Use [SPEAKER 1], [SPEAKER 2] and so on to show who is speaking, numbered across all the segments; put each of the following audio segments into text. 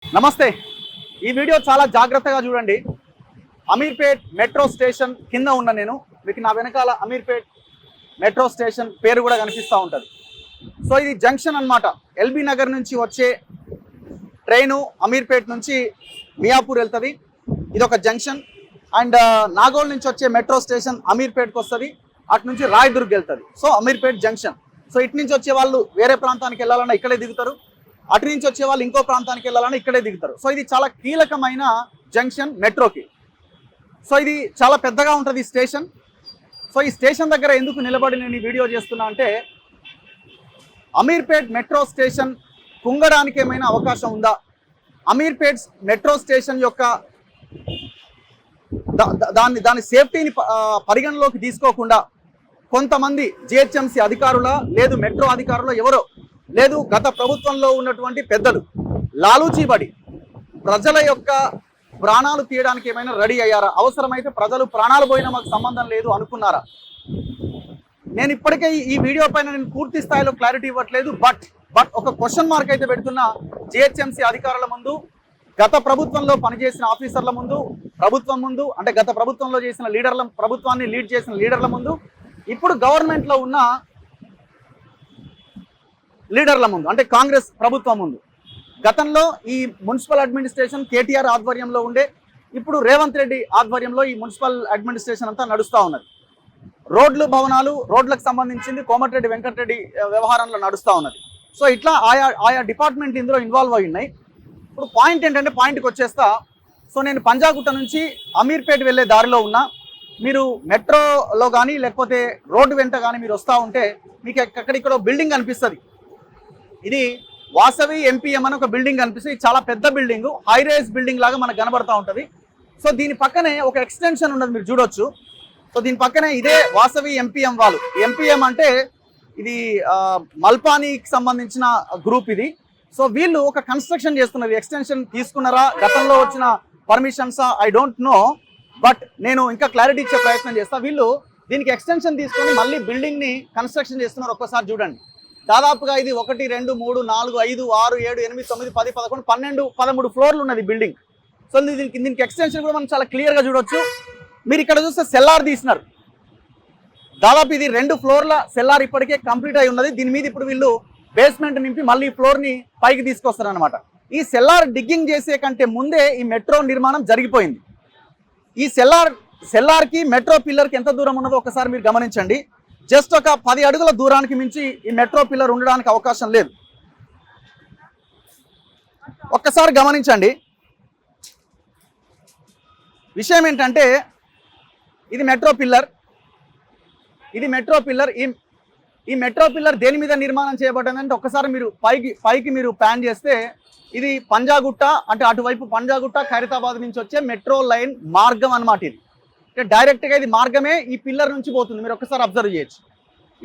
[SPEAKER 1] నమస్తే. ఈ వీడియో చాలా జాగ్రత్తగా చూడండి. అమీర్పేట్ మెట్రో స్టేషన్ కింద ఉన్న నేను మీకు నా వెనకాల అమీర్పేట్ మెట్రో స్టేషన్ పేరు కూడా కనిపిస్తూ ఉంటుంది. సో ఇది జంక్షన్ అన్నమాట. ఎల్బీ నగర్ నుంచి వచ్చే ట్రైను అమీర్పేట్ నుంచి మియాపూర్ వెళ్తుంది. ఇది ఒక జంక్షన్. అండ్ నాగోల్ నుంచి వచ్చే మెట్రో స్టేషన్ అమీర్పేట్కి వస్తుంది. అటు నుంచి రాయదుర్గ్ వెళ్తుంది. So Ameerpet junction. సో ఇటు నుంచి వచ్చే వాళ్ళు వేరే ప్రాంతానికి వెళ్ళాలన్నా ఇక్కడే దిగుతారు, అటు నుంచి వచ్చే వాళ్ళు ఇంకో ప్రాంతానికి వెళ్ళాలన్నా ఇక్కడే దిగుతారు. సో ఇది చాలా కీలకమైన జంక్షన్ మెట్రోకి. సో ఇది చాలా పెద్దగా ఉంటుంది స్టేషన్. సో ఈ స్టేషన్ దగ్గర ఎందుకు నిలబడి నేను ఈ వీడియో చేస్తున్నా అంటే, అమీర్పేట్ మెట్రో స్టేషన్ కుంగడానికి ఏమైనా అవకాశం ఉందా? అమీర్పేట్ మెట్రో స్టేషన్ యొక్క దాని సేఫ్టీని పరిగణలోకి తీసుకోకుండా కొంతమంది జిహెచ్ఎంసీ అధికారుల, లేదు మెట్రో అధికారులు, ఎవరో లేదు గత ప్రభుత్వంలో ఉన్నటువంటి పెద్దలు లాలూచీబడి ప్రజల యొక్క ప్రాణాలు తీయడానికి ఏమైనా రెడీ అయ్యారా? అవసరమైతే ప్రజలు ప్రాణాలు పోయినా మాకు సంబంధం లేదు అనుకున్నారా? నేను ఇప్పటికే ఈ వీడియో పైన నేను పూర్తి స్థాయిలో క్లారిటీ ఇవ్వట్లేదు. బట్ ఒక క్వశ్చన్ మార్క్ అయితే పెడుతున్నా జిహెచ్ఎంసీ అధికారుల ముందు, గత ప్రభుత్వంలో పనిచేసిన ఆఫీసర్ల ముందు, ప్రభుత్వం ముందు, అంటే గత ప్రభుత్వంలో చేసిన లీడర్ల, ప్రభుత్వాన్ని లీడ్ చేసిన లీడర్ల ముందు, ఇప్పుడు గవర్నమెంట్లో ఉన్న లీడర్ల ముందు, అంటే కాంగ్రెస్ ప్రభుత్వం ముందు. గతంలో ఈ మున్సిపల్ అడ్మినిస్ట్రేషన్ కేటీఆర్ ఆధ్వర్యంలో ఉండే, ఇప్పుడు రేవంత్ రెడ్డి ఆధ్వర్యంలో ఈ మున్సిపల్ అడ్మినిస్ట్రేషన్ అంతా నడుస్తూ ఉన్నది. రోడ్లు, భవనాలు, రోడ్లకు సంబంధించింది కోమటిరెడ్డి వెంకటరెడ్డి వ్యవహారంలో నడుస్తూ ఉన్నది. సో ఇట్లా ఆయా డిపార్ట్మెంట్లు ఇందులో ఇన్వాల్వ్ అయి ఉన్నాయి. ఇప్పుడు పాయింట్ ఏంటంటే, పాయింట్కి వచ్చేస్తా. సో నేను పంజాగుట్ట నుంచి అమీర్పేట్ వెళ్ళే దారిలో ఉన్నా. మీరు మెట్రోలో కానీ లేకపోతే రోడ్డు వెంట కానీ మీరు వస్తూ ఉంటే మీకు ఎక్కడిక్కడ బిల్డింగ్ అనిపిస్తుంది. ఇది వాసవి ఎంపీఎం అని ఒక బిల్డింగ్ కనిపిస్తుంది. చాలా పెద్ద బిల్డింగ్, హై రైజ్ బిల్డింగ్ లాగా మనకు కనబడతా ఉంటుంది. సో దీని పక్కనే ఒక ఎక్స్టెన్షన్ ఉన్నది, మీరు చూడొచ్చు. సో దీని పక్కనే ఇదే వాసవి ఎంపీఎం వాళ్ళు. ఎంపీఎం అంటే ఇది మల్పానీకి సంబంధించిన గ్రూప్ ఇది. సో వీళ్ళు ఒక కన్స్ట్రక్షన్ చేస్తున్నారు. ఎక్స్టెన్షన్ తీసుకున్నారా, గతంలో వచ్చిన పర్మిషన్సా, ఐ డోంట్ నో. బట్ నేను ఇంకా క్లారిటీ ఇచ్చే ప్రయత్నం చేస్తా. వీళ్ళు దీనికి ఎక్స్టెన్షన్ తీసుకొని మళ్ళీ బిల్డింగ్ని కన్స్ట్రక్షన్ చేస్తున్నారు. ఒక్కసారి చూడండి. దాదాపుగా ఇది 1, 2, 3, 4, 5, 6, 7, 8, 9, 10, 11, 12, 13 ఫ్లోర్లు ఉన్నది బిల్డింగ్. సో దీనికి ఎక్స్టెన్షన్ కూడా మనం చాలా క్లియర్గా చూడొచ్చు. మీరు ఇక్కడ చూస్తే సెల్లార్ తీసినారు. దాదాపు ఇది 2 ఫ్లోర్ల సెల్లార్ ఇప్పటికే కంప్లీట్ అయి ఉన్నది. దీని మీద ఇప్పుడు వీళ్ళు బేస్మెంట్ నింపి మళ్ళీ ఫ్లోర్ని పైకి తీసుకొస్తారు అనమాట. ఈ సెల్లార్ డిగ్గింగ్ చేసే కంటే ముందే ఈ మెట్రో నిర్మాణం జరిగిపోయింది. ఈ సెల్లార్కి మెట్రో పిల్లర్కి ఎంత దూరం ఉన్నదో ఒకసారి మీరు గమనించండి. జస్ట్ ఒక 10 అడుగుల దూరానికి మించి ఈ మెట్రో పిల్లర్ ఉండడానికి అవకాశం లేదు. ఒక్కసారి గమనించండి. విషయం ఏంటంటే, ఇది మెట్రో పిల్లర్, ఇది మెట్రో పిల్లర్. ఈ మెట్రో పిల్లర్ దేని మీద నిర్మాణం చేయబడ్డదంటే, ఒక్కసారి మీరు పైకి మీరు ప్యాన్ చేస్తే ఇది పంజాగుట్ట, అంటే అటువైపు పంజాగుట్ట ఖైరతాబాద్ నుంచి వచ్చే మెట్రో లైన్ మార్గం అన్నమాట. ఇది అంటే డైరెక్ట్గా ఇది మార్గమే ఈ పిల్లర్ నుంచి పోతుంది. మీరు ఒకసారి అబ్జర్వ్ చేయొచ్చు.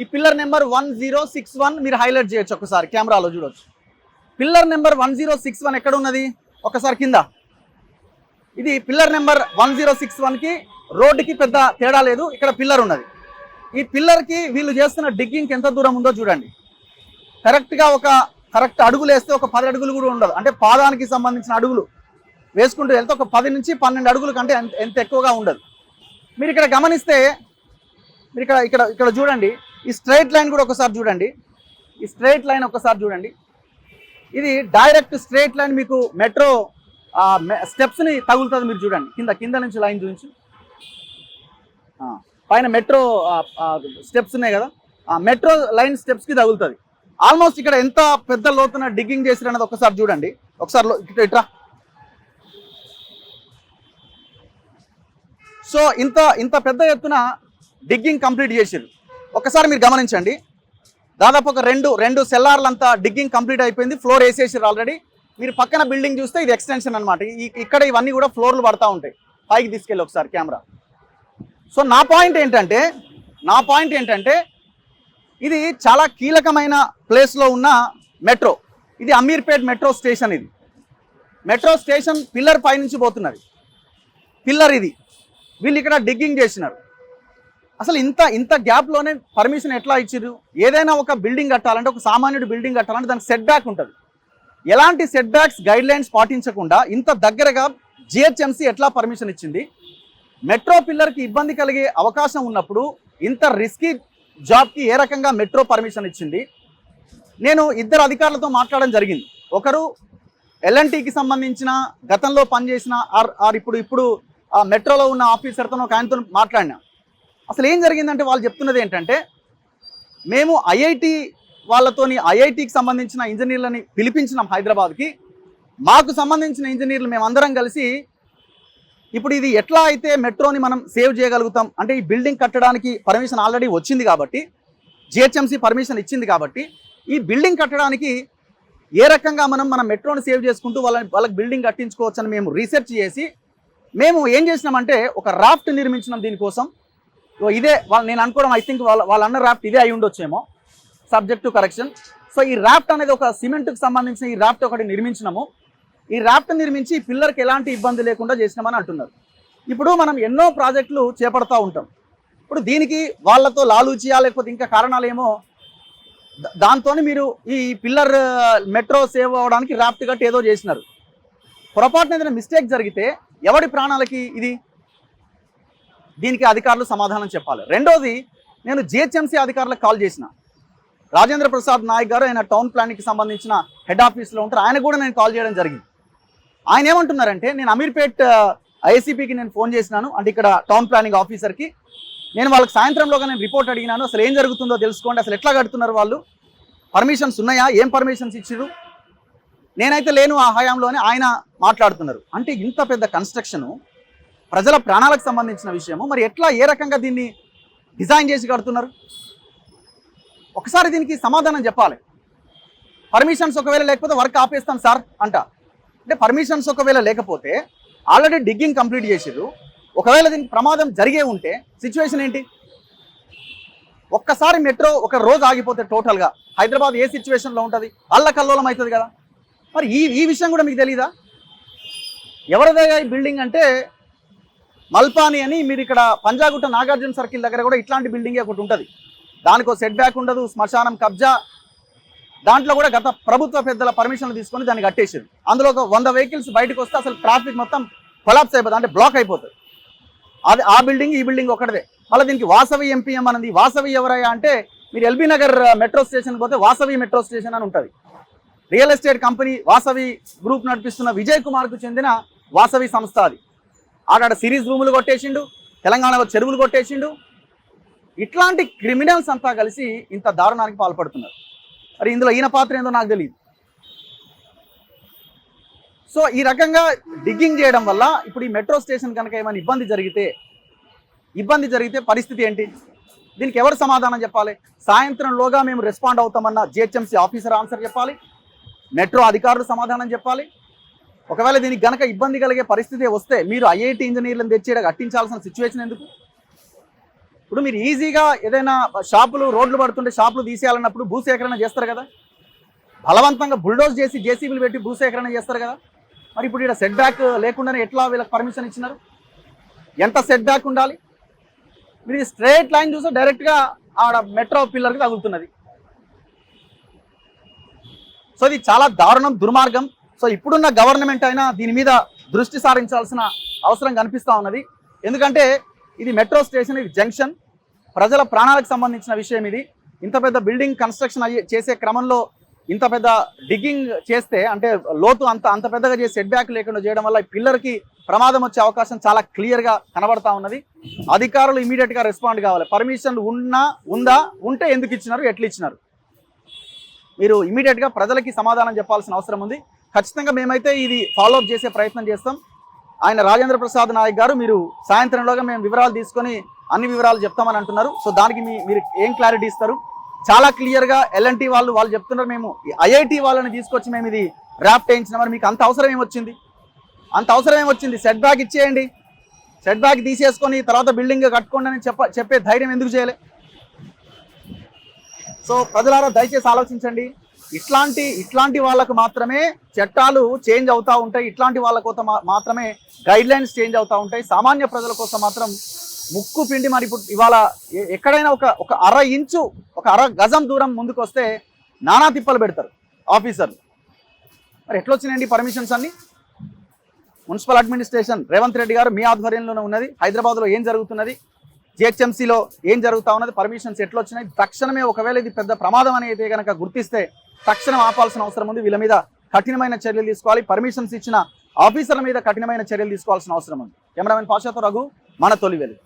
[SPEAKER 1] ఈ పిల్లర్ నెంబర్ 1061 మీరు హైలైట్ చేయొచ్చు. ఒకసారి కెమెరాలో చూడొచ్చు. పిల్లర్ నెంబర్ 1061 ఎక్కడ ఉన్నది? ఒకసారి కింద. ఇది పిల్లర్ నెంబర్ 1061కి రోడ్డుకి పెద్ద తేడా లేదు. ఇక్కడ పిల్లర్ ఉన్నది. ఈ పిల్లర్కి వీళ్ళు చేస్తున్న డిగ్గింగ్కి ఎంత దూరం ఉందో చూడండి. కరెక్ట్ అడుగులు వేస్తే ఒక 10 అడుగులు కూడా ఉండదు. అంటే పాదానికి సంబంధించిన అడుగులు వేసుకుంటూ వెళ్తే ఒక 10 నుంచి 12 అడుగుల కంటే ఎంత ఎక్కువగా ఉండదు. మీరు ఇక్కడ గమనిస్తే, మీరు ఇక్కడ చూడండి. ఈ స్ట్రైట్ లైన్ కూడా ఒకసారి చూడండి. ఈ స్ట్రైట్ లైన్ ఒకసారి చూడండి. ఇది డైరెక్ట్ స్ట్రైట్ లైన్ మీకు మెట్రో స్టెప్స్ని తగులుతుంది. మీరు చూడండి. కింద నుంచి లైన్ చూపించు. పైన మెట్రో స్టెప్స్ ఉన్నాయి కదా, మెట్రో లైన్ స్టెప్స్కి తగులుతుంది. ఆల్మోస్ట్ ఇక్కడ ఎంత పెద్ద లోతున డిగ్గింగ్ చేసారు అన్నది ఒకసారి చూడండి. ఒకసారి ఇట్రా. సో ఇంత పెద్ద ఎత్తున డిగ్గింగ్ కంప్లీట్ చేసారు. ఒకసారి మీరు గమనించండి. దాదాపు ఒక రెండు సెల్లార్లంతా డిగ్గింగ్ కంప్లీట్ అయిపోయింది. ఫ్లోర్ వేసేసారు ఆల్రెడీ. మీరు పక్కన బిల్డింగ్ చూస్తే ఇది ఎక్స్టెన్షన్ అనమాట. ఇక్కడ ఇవన్నీ కూడా ఫ్లోర్లు పడతా ఉంటాయి. పైకి తీసుకెళ్ళి ఒకసారి కెమెరా. సో నా పాయింట్ ఏంటంటే ఇది చాలా కీలకమైన ప్లేస్లో ఉన్న మెట్రో. ఇది అమీర్పేట్ మెట్రో స్టేషన్. ఇది మెట్రో స్టేషన్ పిల్లర్ పైనుంచి పోతున్నది. పిల్లర్ ఇది వీళ్ళు ఇక్కడ డిగ్గింగ్ చేసినారు. అసలు ఇంత గ్యాప్లోనే పర్మిషన్ ఎట్లా ఇచ్చారు? ఏదైనా ఒక బిల్డింగ్ కట్టాలంటే, ఒక సామాన్యుడు బిల్డింగ్ కట్టాలంటే దానికి సెట్ బ్యాక్ ఉంటుంది. ఎలాంటి సెట్ బ్యాక్స్ గైడ్ లైన్స్ పాటించకుండా ఇంత దగ్గరగా జిహెచ్ఎంసీ ఎట్లా పర్మిషన్ ఇచ్చింది? మెట్రో పిల్లర్కి ఇబ్బంది కలిగే అవకాశం ఉన్నప్పుడు ఇంత రిస్కీ జాబ్కి ఏ రకంగా మెట్రో పర్మిషన్ ఇచ్చింది? నేను ఇద్దరు అధికారులతో మాట్లాడడం జరిగింది. ఒకరు ఎల్ఎన్టీకి సంబంధించిన గతంలో పనిచేసిన ఆర్ ఇప్పుడు ఆ మెట్రోలో ఉన్న ఆఫీసర్తో ఒక ఆయనతో మాట్లాడినా. అసలు ఏం జరిగిందంటే వాళ్ళు చెప్తున్నది ఏంటంటే, మేము ఐఐటికి సంబంధించిన ఇంజనీర్లని పిలిపించినాం హైదరాబాద్కి. మాకు సంబంధించిన ఇంజనీర్లు మేమందరం కలిసి ఇప్పుడు ఇది ఎట్లా అయితే మెట్రోని మనం సేవ్ చేయగలుగుతాం అంటే, ఈ బిల్డింగ్ కట్టడానికి పర్మిషన్ ఆల్రెడీ వచ్చింది కాబట్టి, జిహెచ్ఎంసీ పర్మిషన్ ఇచ్చింది కాబట్టి, ఈ బిల్డింగ్ కట్టడానికి ఏ రకంగా మన మెట్రోని సేవ్ చేసుకుంటూ వాళ్ళకి బిల్డింగ్ కట్టించుకోవచ్చని మేము రీసెర్చ్ చేసి మేము ఏం చేసినామంటే ఒక రాఫ్ట్ నిర్మించినాం దీనికోసం. ఇదే నేను అనుకోవడం, ఐ థింక్ వాళ్ళ అన్న రాఫ్ట్ ఇదే అయి ఉండొచ్చేమో, సబ్జెక్ట్ టు కరెక్షన్. సో ఈ రాఫ్ట్ అనేది ఒక సిమెంట్కి సంబంధించిన ఈ రాఫ్ట్ ఒకటి నిర్మించినాము. ఈ రాఫ్ట్ నిర్మించి పిల్లర్కి ఎలాంటి ఇబ్బంది లేకుండా చేసినామని అంటున్నారు. ఇప్పుడు మనం ఎన్నో ప్రాజెక్టులు చేపడతా ఉంటాం. ఇప్పుడు దీనికి వాళ్ళతో లాలూచియా లేకపోతే ఇంకా కారణాలు ఏమో, దాంతో మీరు ఈ పిల్లర్ మెట్రో సేవ్ అవ్వడానికి రాఫ్ట్ కట్టి ఏదో చేసినారు. పొరపాటున ఏదైనా మిస్టేక్ జరిగితే ఎవడి ప్రాణాలకి ఇది? దీనికి అధికారులు సమాధానం చెప్పాలి. రెండోది, నేను జిహెచ్ఎంసీ అధికారులకు కాల్ చేసిన. రాజేంద్ర ప్రసాద్ నాయక్ గారు, ఆయన టౌన్ ప్లానింగ్కి సంబంధించిన హెడ్ ఆఫీస్లో ఉంటారు. ఆయన కూడా నేను కాల్ చేయడం జరిగింది. ఆయన ఏమంటున్నారంటే, నేను అమీర్పేట్ ఐఏసీపీకి నేను ఫోన్ చేసినాను, అంటే ఇక్కడ టౌన్ ప్లానింగ్ ఆఫీసర్కి. నేను వాళ్ళకి సాయంత్రంలోగా నేను రిపోర్ట్ అడిగినాను, అసలు ఏం జరుగుతుందో తెలుసుకోండి, అసలు ఎట్లా కడుతున్నారు వాళ్ళు, పర్మిషన్స్ ఉన్నాయా, ఏం పర్మిషన్స్ ఇచ్చిరు, నేనైతే లేను ఆ హయాంలోనే ఆయన మాట్లాడుతున్నారు. అంటే ఇంత పెద్ద కన్స్ట్రక్షను, ప్రజల ప్రాణాలకు సంబంధించిన విషయము, మరి ఎట్లా ఏ రకంగా దీన్ని డిజైన్ చేసి కడుతున్నారు? ఒకసారి దీనికి సమాధానం చెప్పాలి. పర్మిషన్స్ ఒకవేళ లేకపోతే వర్క్ ఆపేస్తాం సార్ అంట. అంటే పర్మిషన్స్ ఒకవేళ లేకపోతే ఆల్రెడీ డిగ్గింగ్ కంప్లీట్ చేసిర్రు, ఒకవేళ దీనికి ప్రమాదం జరిగే ఉంటే సిచ్యువేషన్ ఏంటి? ఒక్కసారి మెట్రో ఒక రోజు ఆగిపోతే టోటల్గా హైదరాబాద్ ఏ సిచ్యువేషన్లో ఉంటుంది? అల్లకల్లోలం అవుతుంది కదా. మరి ఈ విషయం కూడా మీకు తెలీదా? ఎవరిదయ్యా ఈ బిల్డింగ్ అంటే, మల్పాని అని, మీరు ఇక్కడ పంజాగుట్ట నాగార్జున సర్కిల్ దగ్గర కూడా ఇట్లాంటి బిల్డింగే ఒకటి ఉంటుంది. దానికో సెట్ బ్యాక్ ఉండదు, శ్మశానం కబ్జా. దాంట్లో కూడా గత ప్రభుత్వ పెద్దల పర్మిషన్లు తీసుకొని దాన్ని కట్టేసారు. అందులో ఒక 100 వెహికల్స్ బయటకు వస్తే అసలు ట్రాఫిక్ మొత్తం కొలాప్స్ అయిపోతుంది, అంటే బ్లాక్ అయిపోతుంది. అది ఆ బిల్డింగ్ ఈ బిల్డింగ్ ఒకటిదే. మళ్ళీ దీనికి వాసవి ఎంపీఎం అనేది. వాసవి ఎవరయ్యా అంటే, మీరు ఎల్బీ నగర్ మెట్రో స్టేషన్ పోతే వాసవి మెట్రో స్టేషన్ అని ఉంటుంది. Real estate company Vasavi group నడిపిస్తున్న విజయ్ కుమార్కు చెందిన వాసవి సంస్థ అది. ఆడ సిరీస్ రూములు కొట్టేసిండు, తెలంగాణలో చెరువులు కొట్టేసిండు. ఇట్లాంటి క్రిమినల్స్ అంతా కలిసి ఇంత దారుణానికి పాల్పడుతున్నారు. మరి ఇందులో ఈయన పాత్ర ఏందో నాకు తెలియదు. సో ఈ రకంగా డిగ్గింగ్ చేయడం వల్ల ఇప్పుడు ఈ మెట్రో స్టేషన్ కనుక ఏమైనా ఇబ్బంది జరిగితే పరిస్థితి ఏంటి? దీనికి ఎవరు సమాధానం చెప్పాలి? సాయంత్రంలోగా మేము రెస్పాండ్ అవుతామన్న జిహెచ్ఎంసీ ఆఫీసర్ ఆన్సర్ చెప్పాలి, మెట్రో అధికారులు సమాధానం చెప్పాలి. ఒకవేళ దీనికి గనక ఇబ్బంది కలిగే పరిస్థితి వస్తే మీరు ఐఐటి ఇంజనీర్లను తెచ్చి కట్టించాల్సిన సిచ్యువేషన్ ఎందుకు? ఇప్పుడు మీరు ఈజీగా ఏదైనా షాపులు రోడ్లు పడుతుంటే షాపులు తీసేయాలన్నప్పుడు భూసేకరణ చేస్తారు కదా, బలవంతంగా బుల్డోజ్ చేసి జేసీబీలు పెట్టి భూసేకరణ చేస్తారు కదా. మరి ఇప్పుడు ఇక్కడ సెట్ బ్యాక్ లేకుండానే ఎట్లా వీళ్ళకి పర్మిషన్ ఇచ్చినారు? ఎంత సెట్ బ్యాక్ ఉండాలి? మీరు స్ట్రైట్ లైన్ చూస్తే డైరెక్ట్గా ఆడ మెట్రో పిల్లర్కి తగులుతున్నది. సో ఇది చాలా దారుణం, దుర్మార్గం. సో ఇప్పుడున్న గవర్నమెంట్ అయినా దీని మీద దృష్టి సారించాల్సిన అవసరం కనిపిస్తూ ఉన్నది. ఎందుకంటే ఇది మెట్రో స్టేషన్, ఇది జంక్షన్, ప్రజల ప్రాణాలకు సంబంధించిన విషయం. ఇది ఇంత పెద్ద బిల్డింగ్ కన్స్ట్రక్షన్ చేసే క్రమంలో ఇంత పెద్ద డిగ్గింగ్ చేస్తే, అంటే లోతు అంత పెద్దగా చేసి సెట్ బ్యాక్ లేకుండా చేయడం వల్ల ఈ పిల్లర్కి ప్రమాదం వచ్చే అవకాశం చాలా క్లియర్గా కనబడతా ఉన్నది. అధికారులు ఇమీడియట్గా రెస్పాండ్ కావాలి. పర్మిషన్ ఉందా, ఉంటే ఎందుకు ఇచ్చినారు, ఎట్లా ఇచ్చినారు? మీరు ఇమీడియట్గా ప్రజలకి సమాధానం చెప్పాల్సిన అవసరం ఉంది. ఖచ్చితంగా మేమైతే ఇది ఫాలోఅప్ చేసే ప్రయత్నం చేస్తాం. ఆయన రాజేంద్ర ప్రసాద్ నాయక్ గారు, మీరు సాయంత్రంలోగా మేము వివరాలు తీసుకొని అన్ని వివరాలు చెప్తామని అంటున్నారు. సో దానికి మీరు ఏం క్లారిటీ ఇస్తారు? చాలా క్లియర్గా ఎల్ఎన్టీ వాళ్ళు చెప్తున్నారు, మేము ఐఐటి వాళ్ళని తీసుకొచ్చి మేము ఇది డ్రాఫ్ట్ వేయించినాం. మరి మీకు అంత అవసరం ఏమొచ్చింది? సెట్ బ్యాక్ ఇచ్చేయండి, సెట్ బ్యాక్ తీసేసుకొని తర్వాత బిల్డింగ్ కట్టుకోండి అని చెప్పే ధైర్యం ఎందుకు చేయలే? సో ప్రజలారా దయచేసి ఆలోచించండి. ఇట్లాంటి వాళ్ళకు మాత్రమే చట్టాలు చేంజ్ అవుతూ ఉంటాయి. ఇట్లాంటి వాళ్ళ కోసం మాత్రమే గైడ్ లైన్స్ చేంజ్ అవుతూ ఉంటాయి. సామాన్య ప్రజల కోసం మాత్రం ముక్కు పిండి. మరి ఇప్పుడు ఇవాళ ఎక్కడైనా ఒక అర గజం దూరం ముందుకు వస్తే నానా తిప్పలు పెడతారు ఆఫీసర్లు. మరి ఎట్లా వచ్చినాయండి పర్మిషన్స్ అన్ని? మున్సిపల్ అడ్మినిస్ట్రేషన్ రేవంత్ రెడ్డి గారు మీ ఆధ్వర్యంలోనే ఉన్నది. హైదరాబాద్లో ఏం జరుగుతున్నది, జిహెచ్ఎంసీలో ఏం జరుగుతూ ఉన్నది, పర్మిషన్స్ ఎట్లా వచ్చినాయి? తక్షణమే ఒకవేళ ఇది పెద్ద ప్రమాదం అనేది కనుక గుర్తిస్తే తక్షణం ఆపాల్సిన అవసరం ఉంది. వీళ్ళ మీద కఠినమైన చర్యలు తీసుకోవాలి. పర్మిషన్స్ ఇచ్చిన ఆఫీసర్ల మీద కఠినమైన చర్యలు తీసుకోవాల్సిన అవసరం ఉంది. కెమెరామెన్ పాషాతో రఘు, మన తొలి వెలుగు.